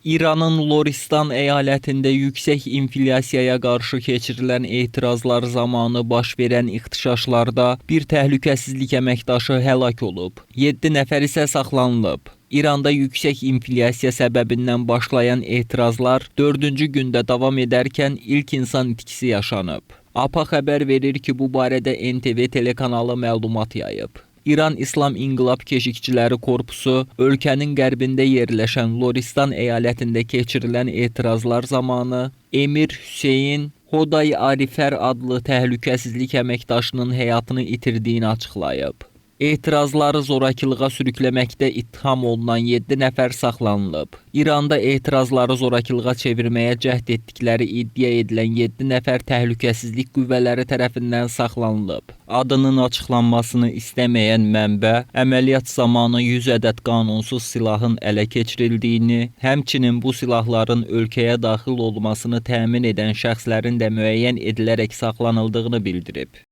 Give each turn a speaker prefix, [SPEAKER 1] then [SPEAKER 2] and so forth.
[SPEAKER 1] İranın Loristan eyalətində yüksək inflyasiyaya qarşı keçirilən etirazlar zamanı baş verən ixtişaşlarda bir təhlükəsizlik əməkdaşı həlak olub. 7 nəfər isə saxlanılıb. İranda yüksək inflyasiya səbəbindən başlayan etirazlar 4-cü gündə davam edərkən ilk insan itkisi yaşanıb. APA xəbər verir ki, bu barədə NTV telekanalı məlumat yayıb. İran İslam İnqilab Keşikçiləri Korpusu ölkənin qərbində yerləşən Loristan eyalətində keçirilən etirazlar zamanı Emir Hüseyn Hoday Arifər adlı təhlükəsizlik əməkdaşının həyatını itirdiyini açıqlayıb. Etirazları zorakılığa sürükləməkdə ittiham olunan 7 nəfər saxlanılıb. İranda etirazları zorakılığa çevirməyə cəhd etdikləri iddia edilən 7 nəfər təhlükəsizlik qüvvələri tərəfindən saxlanılıb. Adının açıqlanmasını istəməyən mənbə, əməliyyat zamanı 100 ədəd qanunsuz silahın ələ keçirildiyini, həmçinin bu silahların ölkəyə daxil olmasını təmin edən şəxslərin də müəyyən edilərək saxlanıldığını bildirib.